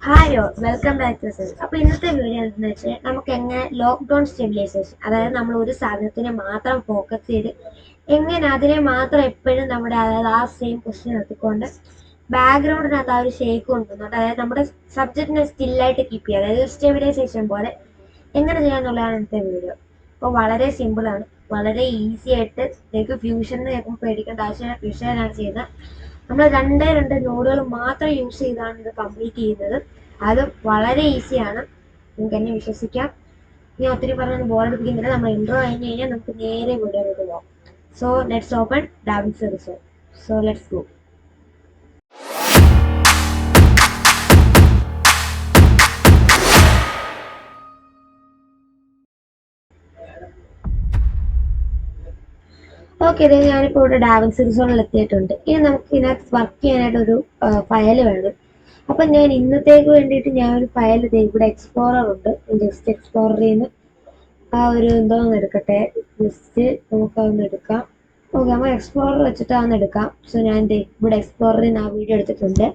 Hi all welcome back to cell. അപ്പോൾ ഇന്നത്തെ video എന്താണെന്ന് വെച്ചാൽ നമുക്ക് എങ്ങനെ ലോക്ക്ഡൗൺ സ്റ്റെബിലൈസേഷൻ, അതായത് നമ്മൾ ഒരു സാധനത്തിനെ മാത്രം ഫോക്കസ് ചെയ്ത് എങ്ങനെ അതിനെ മാത്രം എപ്പോഴും നമ്മുടെ അതായത് ആ സെയിം പൊസിഷൻ നിർത്തിക്കൊണ്ട് ബാക്ക്ഗ്രൗണ്ടിനകത്ത് ആ ഒരു ഷേക്ക് കൊണ്ടുവന്നുകൊണ്ട് അതായത് നമ്മുടെ സബ്ജക്റ്റിനെ സ്റ്റില്ലായിട്ട് കീപ്പ് ചെയ്യുക, അതായത് ഒരു സ്റ്റെബിലൈസേഷൻ പോലെ എങ്ങനെ ചെയ്യാന്നുള്ളതാണ് ഇന്നത്തെ വീഡിയോ. അപ്പോൾ വളരെ സിമ്പിളാണ്, വളരെ ഈസി ആയിട്ട്. നിങ്ങൾക്ക് ഫ്യൂഷൻ കേൾക്കുമ്പോൾ പേടിക്കേണ്ട ആവശ്യമില്ല, ഫ്യൂഷനാണ് ചെയ്യുന്നത്. നമ്മൾ രണ്ടേ രണ്ട് നോഡുകൾ മാത്രം യൂസ് ചെയ്താണ് ഇത് കംപ്ലീറ്റ് ചെയ്യുന്നത്. അത് വളരെ ഈസിയാണ്, നിങ്ങൾക്ക് എന്നെ വിശ്വസിക്കാം. ഞാൻ ഒത്തിരി പറഞ്ഞൊന്ന് ബോറടിപ്പിക്കുന്നില്ല. നമ്മൾ ഇൻട്രോ കഴിഞ്ഞ് കഴിഞ്ഞാൽ നമുക്ക് നേരെ വീഡിയോയിലോട്ട് പോകാം. So let's open da Vinci resort. So let's go. Okay, ഇത് ഞാനിപ്പോൾ ഇവിടെ ഡാവിൻസി റിസോർട്ടിൽ എത്തിയിട്ടുണ്ട്. ഇനി നമുക്ക് ഇതിനകത്ത് വർക്ക് ചെയ്യാനായിട്ടൊരു ഫയൽ വേണം. അപ്പം ഞാൻ ഇന്നത്തേക്ക് വേണ്ടിയിട്ട് ഞാനൊരു ഫയൽ ഇവിടെ എക്സ്പ്ലോറർ ഉണ്ട്. ജസ്റ്റ് എക്സ്പ്ലോററിൽ നിന്ന് ആ ഒരു എന്തോന്ന് എടുക്കട്ടെ. ജസ്റ്റ് നമുക്കതൊന്ന് എടുക്കാം. ഓക്കെ, നമ്മൾ എക്സ്പ്ലോറർ വെച്ചിട്ട് അതൊന്ന് എടുക്കാം. സോ ഞാൻ ഇവിടെ എക്സ്പ്ലോററിൽ നിന്ന് ആ വീഡിയോ എടുത്തിട്ടുണ്ട്.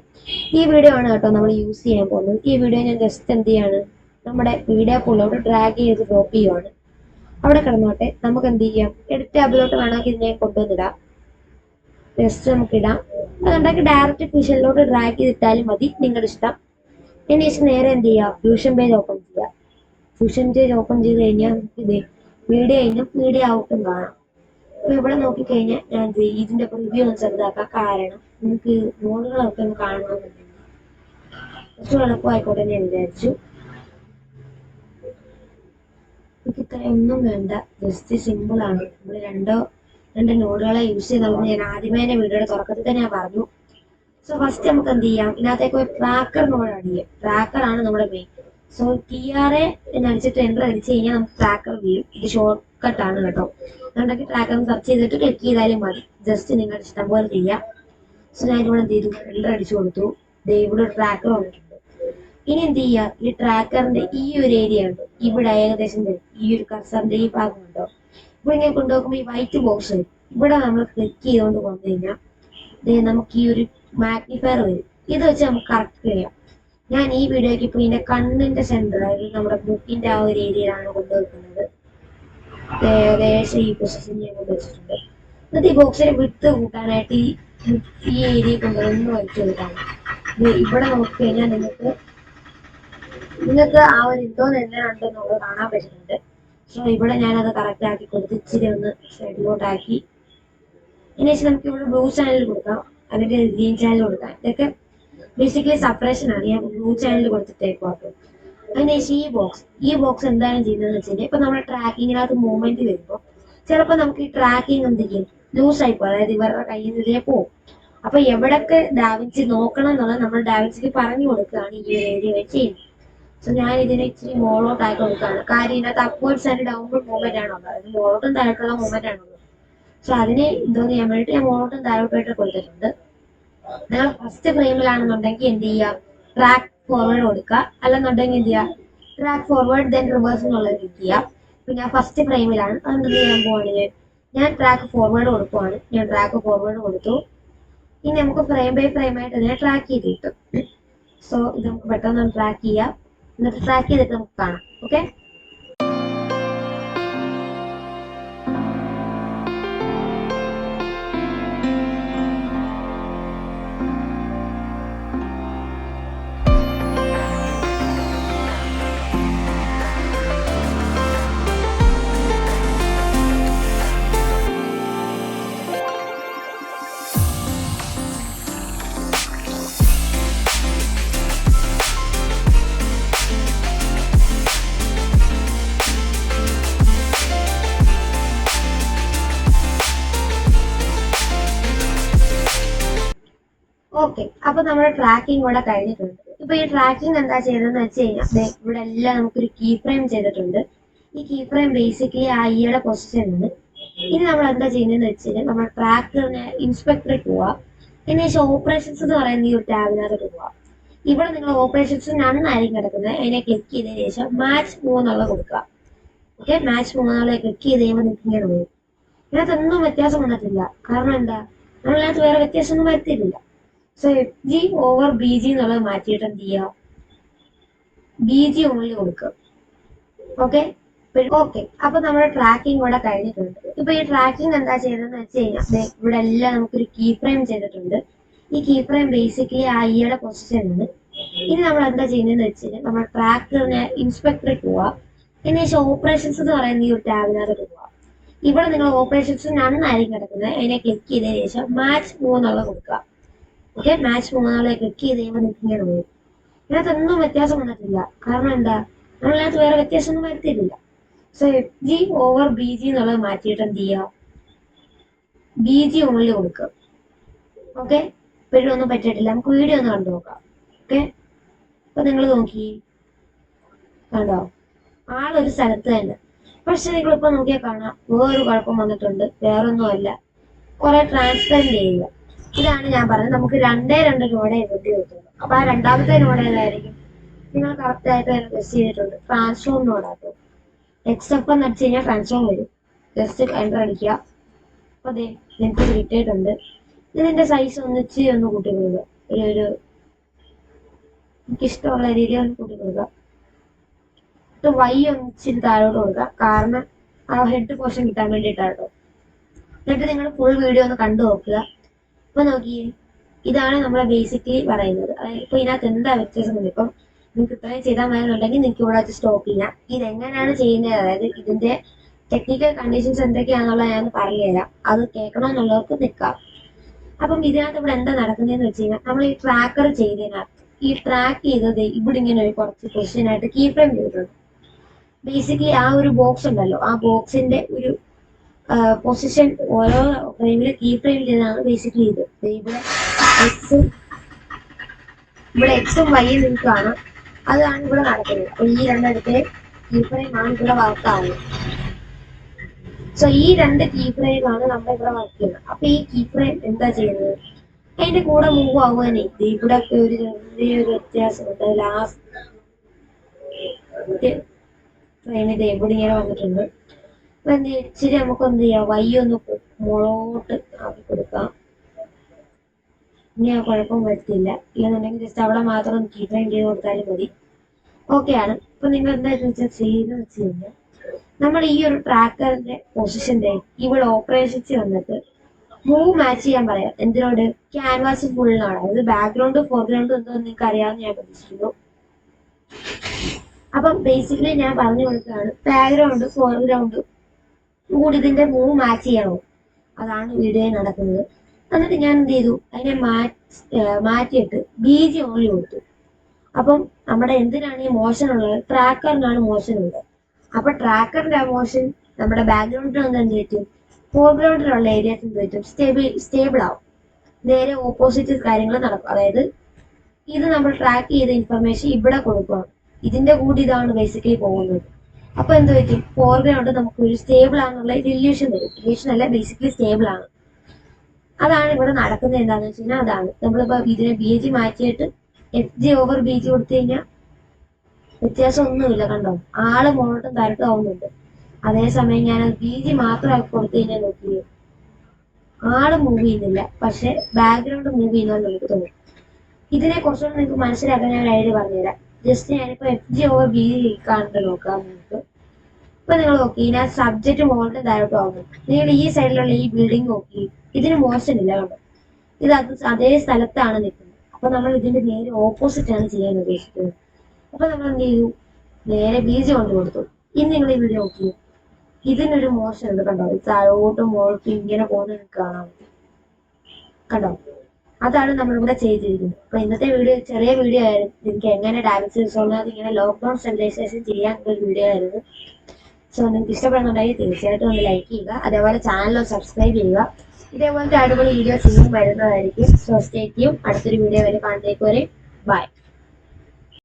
ഈ വീഡിയോ ആണ് കേട്ടോ നമ്മൾ യൂസ് ചെയ്യാൻ പോകുന്നത്. ഈ വീഡിയോ ഞാൻ ജസ്റ്റ് എന്ത് ചെയ്യാണ്, നമ്മുടെ വീഡിയോ പൂളിലോട്ട് ഡ്രാഗ് ചെയ്ത് ഡ്രോപ്പ് ചെയ്യുവാണ്. അവിടെ കിടന്നോട്ടെ. നമുക്ക് എന്ത് ചെയ്യാം, എഡിറ്റ് ടാബിലോട്ട് വേണമെങ്കിൽ ഇതിനെ കൊണ്ടുവന്നിടാം. ജസ്റ്റ് നമുക്ക് ഇടാം. അതുണ്ടാക്കി ഡയറക്റ്റ് ഫ്യൂഷനിലോട്ട് ഡ്രാഗ് ചെയ്തിട്ടാലും മതി, നിങ്ങളുടെ ഇഷ്ടം. അതിന് ശേഷം നേരെ എന്ത് ചെയ്യുക, ഫ്യൂഷൻ പേജ് ഓപ്പൺ ചെയ്യുക. ഫ്യൂഷൻ പേജ് ഓപ്പൺ ചെയ്ത് കഴിഞ്ഞാൽ നമുക്ക് ഇത് വീഡിയോ ഇന്നും വീഡിയോ ഔട്ടും കാണാം. അപ്പോൾ ഇവിടെ നോക്കിക്കഴിഞ്ഞാൽ ഞാൻ ഇതിന്റെ റിവ്യൂ ഒന്ന് ചെറുതാക്കാം. കാരണം നമുക്ക് മോഡുകളൊക്കെ ഒന്ന് കാണണമെന്നുണ്ടെങ്കിൽ കുറച്ച് എളുപ്പമായിക്കോട്ടെ ഞാൻ വിചാരിച്ചു. നമുക്ക് ഇത്രയൊന്നും വേണ്ട, ജസ്റ്റ് സിമ്പിളാണ്. നമ്മൾ രണ്ട് നോഡുകളെ യൂസ് ചെയ്യുന്നത് ഞാൻ ആദ്യമേ തന്നെ വീഡിയോയുടെ തുടക്കത്തിൽ തന്നെ ഞാൻ പറഞ്ഞു. സോ ഫസ്റ്റ് നമുക്ക് എന്ത് ചെയ്യാം, ഇതിനകത്തേക്ക് ഒരു ട്രാക്കർ നോഡ് ആഡ് ചെയ്യാം. ട്രാക്കറാണ് നമ്മുടെ മെയിൻ. സോ TRA എന്നടിച്ചിട്ട് എൻ്റർ അടിച്ച് കഴിഞ്ഞാൽ നമുക്ക് ട്രാക്കർ വീഴും. ഇത് ഷോർട്ട് കട്ടാണ് കേട്ടോ. അതുകൊണ്ടൊക്കെ ട്രാക്കർ സെർച്ച് ചെയ്തിട്ട് ക്ലിക്ക് ചെയ്താലും മതി. ജസ്റ്റ് നിങ്ങളുടെ ഇഷ്ടം പോലെ ചെയ്യാം. സോ ഞാനിവിടെ എന്ത് ചെയ്തു, എൻ്റർ അടിച്ചു കൊടുത്തു. ഇവിടെ ഒരു ട്രാക്കർ വന്നിട്ടുണ്ട്. ഇനി എന്ത് ചെയ്യുക, ഈ ട്രാക്കറിന്റെ ഈ ഒരു ഏരിയ ഉണ്ട്, ഇവിടെ ഏകദേശം ഈ ഒരു കർസറിന്റെ ഈ ഭാഗം ഉണ്ടോ, ഇവിടെ ഇങ്ങനെ കൊണ്ടുപോകുമ്പോൾ ഈ വൈറ്റ് ബോക്സ് ഇവിടെ നമ്മൾ ക്ലിക്ക് ചെയ്തുകൊണ്ട് വന്നു കഴിഞ്ഞാൽ നമുക്ക് ഈ ഒരു മാഗ്നിഫയർ വരും. ഇത് വെച്ച് നമുക്ക് കറക്റ്റ് ചെയ്യാം. ഞാൻ ഈ വീഡിയോക്ക് ഇപ്പോൾ ഇതിന്റെ കണ്ണിന്റെ സെന്റർ, അതായത് നമ്മുടെ ബുക്കിന്റെ ആ ഒരു ഏരിയയിലാണ് കൊണ്ടുവെക്കുന്നത്. ഏകദേശം ഈ പൊസിഷൻ ഞാൻ കൊണ്ടുവച്ചിട്ടുണ്ട്. എന്നിട്ട് ഈ ബോക്സിനെ വിട്ട് കൂട്ടാനായിട്ട് ഈ ഏരിയ കൊണ്ടുവന്ന് വലിച്ചു കൊടുക്കാണ്. ഇവിടെ നോക്കി കഴിഞ്ഞാൽ നിങ്ങൾക്ക് ആ ഒരു എന്തോന്ന് എല്ലാം ഉണ്ടെന്നുള്ളത് കാണാൻ പറ്റുന്നുണ്ട്. സോ ഇവിടെ ഞാനത് കറക്റ്റ് ആക്കി കൊടുത്ത് ഇച്ചിരി ഒന്ന് സൈഡിലോട്ടാക്കി. അതിനുശേഷം നമുക്ക് ഇവിടെ ബ്ലൂ ചാനൽ കൊടുക്കാം, അല്ലെങ്കിൽ ഗ്രീൻ ചാനൽ കൊടുക്കാം. ഇതൊക്കെ ബേസിക്കലി സെപ്പറേഷൻ ആണ്. ഞാൻ ബ്ലൂ ചാനൽ കൊടുത്തിട്ടേക്കും. അതിനുശേഷം ഈ ബോക്സ് എന്താണ് ചെയ്യുന്നതെന്ന് വെച്ച് കഴിഞ്ഞാൽ ഇപ്പൊ നമ്മുടെ ട്രാക്കിങ്ങിനകത്ത് മൂവ്മെന്റ് വരുമ്പോൾ ചിലപ്പോൾ നമുക്ക് ഈ ട്രാക്കിങ് എന്ത് ചെയ്യും, ലൂസ് ആയിപ്പോ, അതായത് ഇവരുടെ കയ്യിൽ നിന്ന് ഇതിലേ പോകും. അപ്പൊ എവിടൊക്കെ ഡാവിൻസി നോക്കണം എന്നുള്ളത് നമ്മൾ ഡാവിൻസിക്ക് പറഞ്ഞു കൊടുക്കുകയാണ് ഈ ഒരു ഏരിയ വെച്ച് ചെയ്യുന്നത്. സോ ഞാൻ ഇതിനെ ഇച്ചിരി മോളോട്ട് ആക്കി കൊടുക്കുകയാണ്. കാര്യം ഇതിനകത്ത് അപ്വേർഡ്സ് ആൻഡ് ഡൗൺവേർഡ് മൂവ്മെന്റ് ആണുള്ളത്, അതായത് മോളോട്ടും താഴോട്ടുള്ള മൂവ്മെന്റ് ആണുള്ളത്. സോ അതിനെ എന്തോന്ന് ചെയ്യാൻ വേണ്ടിയിട്ട് ഞാൻ മോളോട്ടും താഴോട്ടായിട്ട് കൊടുത്തിട്ടുണ്ട്. നിങ്ങൾ ഫസ്റ്റ് ഫ്രെയിമിലാണെന്നുണ്ടെങ്കിൽ എന്ത് ചെയ്യുക, ട്രാക്ക് ഫോർവേഡ് കൊടുക്കുക. അല്ലെന്നുണ്ടെങ്കിൽ എന്ത് ചെയ്യുക, ട്രാക്ക് ഫോർവേഡ് ദെൻ റിവേഴ്സ് എന്നുള്ളത് ക്ലിക്ക് ചെയ്യുക. ഇപ്പൊ ഞാൻ ഫസ്റ്റ് ഫ്രെയിമിലാണ്, അതുകൊണ്ട് എന്ത് ചെയ്യാൻ പോവാണ്, ഞാൻ ട്രാക്ക് ഫോർവേഡ് കൊടുക്കുവാണ്. ഞാൻ ട്രാക്ക് ഫോർവേഡ് കൊടുത്തു. ഇനി നമുക്ക് ഫ്രെയിം ബൈ ഫ്രെയിം ആയിട്ട് ഇതിനെ ട്രാക്ക് ചെയ്ത് കിട്ടും. സോ ഇത് നമുക്ക് പെട്ടെന്ന് ട്രാക്ക് ചെയ്യാം. എന്നിട്ട് ട്രാക്ക് ചെയ്തിട്ട് നമുക്ക് കാണാം. ഓക്കെ, അപ്പൊ നമ്മുടെ ട്രാക്കിംഗ് ഇവിടെ കഴിഞ്ഞിട്ടുണ്ട്. ഇപ്പൊ ഈ ട്രാക്കിംഗ് എന്താ ചെയ്തതെന്ന് വെച്ച് കഴിഞ്ഞാൽ ഇവിടെ എല്ലാം നമുക്കൊരു കീ ഫ്രെയിം ചെയ്തിട്ടുണ്ട്. ഈ കീ ഫ്രെയിം ബേസിക്കലി ആ ഈയുടെ പൊസിഷനാണ്. ഇനി നമ്മൾ എന്താ ചെയ്യുന്നതെന്ന് വെച്ച് കഴിഞ്ഞാൽ നമ്മൾ ട്രാക്കറിനെ ഇൻസ്പെക്ടറിൽ പോവാ. അതിനുശേഷം ഓപ്പറേഷൻസ് എന്ന് പറയുന്ന ഈ ഒരു ടാബിനകത്ത് പോവാം. ഇവിടെ നിങ്ങൾ ഓപ്പറേഷൻസ് നന്നായിരിക്കും കിടക്കുന്നത്. അതിനെ ക്ലിക്ക് ചെയ്തതിനു ശേഷം മാച്ച് 3 എന്നുള്ള കൊടുക്കുക. ഓക്കെ, മാച്ച് 3 എന്നുള്ള ക്ലിക്ക് ചെയ്ത് കഴിയുമ്പോൾ നിങ്ങൾക്ക് ഇങ്ങനെ വരും. ഇതിനകത്തൊന്നും വ്യത്യാസം വന്നിട്ടില്ല. കാരണം എന്താ, നമ്മളിനകത്ത് വേറെ വ്യത്യാസമൊന്നും വരുത്തിയിട്ടില്ല. സോ FG ഓവർ BG എന്നുള്ളത് മാറ്റിയിട്ട് എന്ത് ചെയ്യുക, BG ഓൺലി കൊടുക്കുക. Okay okay. അപ്പൊ നമ്മുടെ ട്രാക്കിംഗ് ഇവിടെ കഴിഞ്ഞിട്ടുണ്ട്. ഇപ്പൊ ഈ ട്രാക്കിംഗ് എന്താ ചെയ്തതെന്ന് വെച്ച് കഴിഞ്ഞാൽ ഇവിടെ എല്ലാം നമുക്കൊരു കീ ഫ്രെയിം ചെയ്തിട്ടുണ്ട്. ഈ കീ ഫ്രെയിം ബേസിക്കലി ആ ഈയുടെ പൊസിഷനാണ്. ഇനി നമ്മൾ എന്താ ചെയ്യുന്നതെന്ന് വെച്ച് കഴിഞ്ഞാൽ നമ്മൾ ട്രാക്കറിനെ ഇൻസ്പെക്ടറിൽ പോവാ. അതിനുശേഷം ഓപ്പറേഷൻസ് എന്ന് പറയുന്ന ഈ ഒരു ടാബിനകത്ത് പോവാം. ഇവിടെ നിങ്ങൾ ഓപ്പറേഷൻസ് നന്നായിരിക്കും കിടക്കുന്നത്. അതിനെ ക്ലിക്ക് ചെയ്തതിനു ശേഷം മാച്ച് 3 കൊടുക്കുക. ഓക്കെ, മാച്ച് 3 ക്ലിക്ക് ചെയ്ത് കഴിയുമ്പോൾ നിങ്ങൾക്ക് ഇങ്ങനെ വരും. ഇതിനകത്തൊന്നും വ്യത്യാസം വന്നിട്ടില്ല. കാരണം എന്താ, നമ്മളിനകത്ത് വേറെ വ്യത്യാസമൊന്നും വരുത്തിയിട്ടില്ല. സോ FG ഓവർ BG എന്നുള്ളത് മാറ്റിയിട്ട് എന്ത് ചെയ്യുക, BG ഓൺലി കൊടുക്കുക. ഓക്കെ, ഇപ്പോഴും ഒന്നും പറ്റിയിട്ടില്ല. നമുക്ക് വീഡിയോ ഒന്ന് കണ്ടു നോക്കാം. ഓക്കെ, അപ്പൊ നിങ്ങൾ നോക്കി കണ്ടോ, ആളൊരു സ്ഥലത്ത് തന്നെ. പക്ഷെ നിങ്ങളിപ്പോ നോക്കിയാൽ കാണാം വേറൊരു കുഴപ്പം വന്നിട്ടുണ്ട്. വേറൊന്നുമല്ല, കുറെ ട്രാൻസ്പെറന്റ് ചെയ്യുക. ഇതാണ് ഞാൻ പറഞ്ഞത്, നമുക്ക് 2 നോഡേ എഴുതി കിട്ടുള്ളൂ. അപ്പൊ ആ രണ്ടാമത്തെ നോഡ് ഏതായിരിക്കും, നിങ്ങൾ കറക്റ്റ് ആയിട്ട് തന്നെ ഗസ് ചെയ്തിട്ടുണ്ട്. ട്രാൻസ്ഫോം നോഡാട്ടോ. എക്സെപ്റ്റ് എന്ന് അടിച്ചു കഴിഞ്ഞാൽ ട്രാൻസ്ഫോം വരും. ജസ്റ്റ് എൻ്റർ അടിക്കുക. അപ്പൊ അതെ എനിക്ക് കിട്ടിയിട്ടുണ്ട്. ഇതിന്റെ സൈസ് ഒന്നിച്ച് ഒന്ന് കൂട്ടി കൊടുക്കുക. ഒരു എനിക്കിഷ്ടമുള്ള രീതിയിൽ ഒന്ന് കൂട്ടി കൊടുക്കുക. Y ഒന്നിച്ചിരി താഴോട്ട് കൊടുക്കുക. കാരണം ആ ഹെഡ് പോർഷൻ കിട്ടാൻ വേണ്ടിയിട്ടാട്ടോ. എന്നിട്ട് നിങ്ങൾ ഫുൾ വീഡിയോ ഒന്ന് കണ്ടു നോക്കുക. ഇപ്പൊ നോക്കിയേ, ഇതാണ് നമ്മളെ ബേസിക്കലി പറയുന്നത്. അതായത് ഇപ്പൊ ഇതിനകത്ത് എന്താ വ്യത്യാസം. ഇപ്പം നിങ്ങൾക്ക് ഇത്രയും ചെയ്താൽ മതിയെന്നുണ്ടെങ്കിൽ നിങ്ങൾക്ക് ഇവിടെ വെച്ച് സ്റ്റോപ്പ് ചെയ്യാം. ഇതെങ്ങനെയാണ് ചെയ്യുന്നത്, അതായത് ഇതിന്റെ ടെക്നിക്കൽ കണ്ടീഷൻസ് എന്തൊക്കെയാണെന്നുള്ളത് ഞാൻ പറഞ്ഞുതരാം. അത് കേൾക്കണമെന്നുള്ളവർക്ക് നിൽക്കാം. അപ്പം ഇതിനകത്ത് ഇവിടെ എന്താ നടക്കുന്നതെന്ന് വെച്ച് കഴിഞ്ഞാൽ, നമ്മൾ ഈ ട്രാക്കർ ചെയ്തതിനകത്ത് ഈ ട്രാക്ക് ചെയ്തത് ഇവിടെ ഇങ്ങനെ ഒരു കുറച്ച് പൊസിഷൻ ആയിട്ട് കീ ഫ്രെയിം ചെയ്തിട്ടുണ്ട്. ബേസിക്കലി ആ ഒരു ബോക്സ് ഉണ്ടല്ലോ, ആ ബോക്സിന്റെ ഒരു പൊസിഷൻ ഓരോ ഫ്രെയിമിൽ കീ ഫ്രെയിം ചെയ്തതാണ് ബേസിക്കലി ഇത്. ഇവിടെ എക്സും വൈയും നിങ്ങൾക്ക് കാണാം. അതാണ് ഇവിടെ നടക്കുന്നത്. അപ്പൊ ഈ രണ്ടിടത്തെ കീ ഫ്രെയിം ആണ് ഇവിടെ വർക്ക് ആവുന്നത്. സോ ഈ 2 കീ ഫ്രെയിം ആണ് നമ്മൾ ഇവിടെ വർക്ക് ചെയ്യുന്നത്. അപ്പൊ ഈ കീ ഫ്രെയിം എന്താ ചെയ്യുന്നത്, അതിന്റെ കൂടെ മൂവ് ആവാനേ ഇവിടെ ഒക്കെ ഒരു ചെറിയൊരു വ്യത്യാസമുണ്ട്. ലാസ്റ്റ് ഫ്രെയിം ഇത് എവിടെ ഇങ്ങനെ വന്നിട്ടുണ്ട്. അപ്പൊ എന്ത് ഇച്ചിരി നമുക്ക് എന്ത് ചെയ്യാം, വൈ ഒന്ന് മുകളോട്ട് ആക്കി കൊടുക്കാം. ഇനി ആ കുഴപ്പം വരുത്തില്ല. ഇല്ലെന്നുണ്ടെങ്കിൽ ജസ്റ്റ് അവിടെ മാത്രം കീ ഫ്രെയിം ചെയ്ത് കൊടുത്താലും മതി. ഓക്കെ ആണ്. ഇപ്പൊ നിങ്ങൾ എന്താ ചെയ്യുന്നത് വെച്ച് കഴിഞ്ഞാൽ, നമ്മൾ ഈ ഒരു ട്രാക്കറിന്റെ പൊസിഷന്റെ ഇവിടെ ഓപ്പറേഷൻസ് വന്നിട്ട് മൂവ് മാച്ച് ചെയ്യാൻ പറയാം. എന്തിനോട്, ക്യാൻവാസ് ഫുള്ളിനാണ്. അതായത് ബാക്ക്ഗ്രൗണ്ട് ഫോർഗ്രൗണ്ട് എന്തോ നിങ്ങൾക്ക് അറിയാമെന്ന് ഞാൻ പ്രതീക്ഷിക്കുന്നു. അപ്പം ബേസിക്കലി ഞാൻ പറഞ്ഞു കൊടുക്കുകയാണ്, ബാക്ക്ഗ്രൗണ്ട് ഫോർഗ്രൗണ്ട് കൂടി ഇതിന്റെ മൂവ് മാച്ച് ചെയ്യണോ, അതാണ് വീഡിയോയിൽ നടക്കുന്നത്. എന്നിട്ട് ഞാൻ എന്ത് ചെയ്തു, അതിനെ മാറ്റിയിട്ട് BG ഓൺലി കൊടുത്തു. അപ്പം നമ്മുടെ എന്തിനാണ് ഈ മോഷൻ ഉള്ളത്, ട്രാക്കറിനാണ് മോഷൻ ഉള്ളത്. അപ്പൊ ട്രാക്കറിന്റെ ആ മോഷൻ നമ്മുടെ ബാക്ക്ഗ്രൗണ്ടിൽ വന്ന് എന്ത് പറ്റും, ഫോർഗ്രൗണ്ടിലുള്ള ഏരിയാസ് എന്ത് പറ്റും, സ്റ്റേബിൾ ആവും. നേരെ ഓപ്പോസിറ്റ് കാര്യങ്ങൾ നടക്കും. അതായത് ഇത് നമ്മൾ ട്രാക്ക് ചെയ്ത ഇൻഫർമേഷൻ ഇവിടെ കൊടുക്കുകയാണ്. ഇതിന്റെ കൂടി ഇതാണ് ബേസിക്കലി പോകുന്നത്. അപ്പൊ എന്ത് പറ്റും, ഫോർഗ്രൗണ്ട് നമുക്ക് ഒരു സ്റ്റേബിൾ ആണെന്നുള്ള ഇല്യൂഷൻ തരും. ഇല്യൂഷൻ അല്ല, ബേസിക്കലി സ്റ്റേബിൾ ആണ്. അതാണ് ഇവിടെ നടക്കുന്നത്. എന്താണെന്ന് വെച്ച് കഴിഞ്ഞാൽ, അതാണ് നമ്മളിപ്പോ ഇതിനെ BG മാറ്റിയിട്ട് FG ഓവർ BG കൊടുത്തു കഴിഞ്ഞാൽ വ്യത്യാസം ഒന്നുമില്ല. കണ്ടോ, ആള് മുകളോട്ടും താഴോട്ടും ആവുന്നുണ്ട്. അതേസമയം ഞാൻ BG മാത്രമാക്കി കൊടുത്തു കഴിഞ്ഞാൽ നോക്കിയേ, ആള് മൂവ് ചെയ്യുന്നില്ല, പക്ഷെ ബാക്ക്ഗ്രൗണ്ട് മൂവ് ചെയ്യുന്നത് നമുക്ക് തോന്നും. ഇതിനെ കുറച്ചുകൂടി നിങ്ങൾക്ക് മനസ്സിലാക്കാൻ ഞാൻ ഐഡിയ പറഞ്ഞുതരാം. ജസ്റ്റ് ഞാനിപ്പോ FG ഓവർ BG കണ്ട് നോക്കാം നിങ്ങൾക്ക്. ഇപ്പൊ നിങ്ങൾ നോക്കി, ഞാൻ സബ്ജക്റ്റ് മുകളിലോട്ട് താഴോട്ടും ആവുന്നു. നിങ്ങൾ ഈ സൈഡിലുള്ള ഈ ബിൽഡിംഗ് നോക്കി, ഇതിന് മോശം ഇല്ല. കണ്ടോ, ഇത് അതേ സ്ഥലത്താണ് നിൽക്കുന്നത്. അപ്പൊ നമ്മൾ ഇതിന്റെ നേരെ ഓപ്പോസിറ്റ് ആണ് ചെയ്യാൻ ഉദ്ദേശിക്കുന്നത്. അപ്പൊ നമ്മൾ എന്ത് ചെയ്തു, നേരെ BG കൊണ്ട് കൊടുത്തു. ഇനി നിങ്ങൾ ഈ വീഡിയോ നോക്കി, ഇതിനൊരു മോശം ഉണ്ട്. കണ്ടോ, താഴോട്ടും മുകൾക്കും ഇങ്ങനെ പോകുന്നത് കാണാൻ പറ്റും. കണ്ടോ, അതാണ് നമ്മളിവിടെ ചെയ്തിരിക്കുന്നത്. അപ്പൊ ഇന്നത്തെ വീഡിയോ ചെറിയ വീഡിയോ ആയിരുന്നു. നിങ്ങൾക്ക് എങ്ങനെ ഡാമേജ് റിസോൾവ് ഇങ്ങനെ ലോക്ക്ഡൌൺ സ്റ്റെബിലൈസേഷൻ ചെയ്യാൻ ഒരു വീഡിയോ ആയിരുന്നു. സോ നിങ്ങൾക്ക് ഇഷ്ടപ്പെടുന്നുണ്ടെങ്കിൽ തീർച്ചയായിട്ടും ഒന്ന് ലൈക്ക് ചെയ്യുക. അതേപോലെ ചാനൽ സബ്സ്ക്രൈബ് ചെയ്യുക. ഇതേപോലത്തെ അടിപൊളി വീഡിയോസ് ഇനിയും വരുന്നതായിരിക്കും. So stay tune. അടുത്തൊരു വീഡിയോ വരെ കാണുന്നേക്ക് വരെ ബൈ.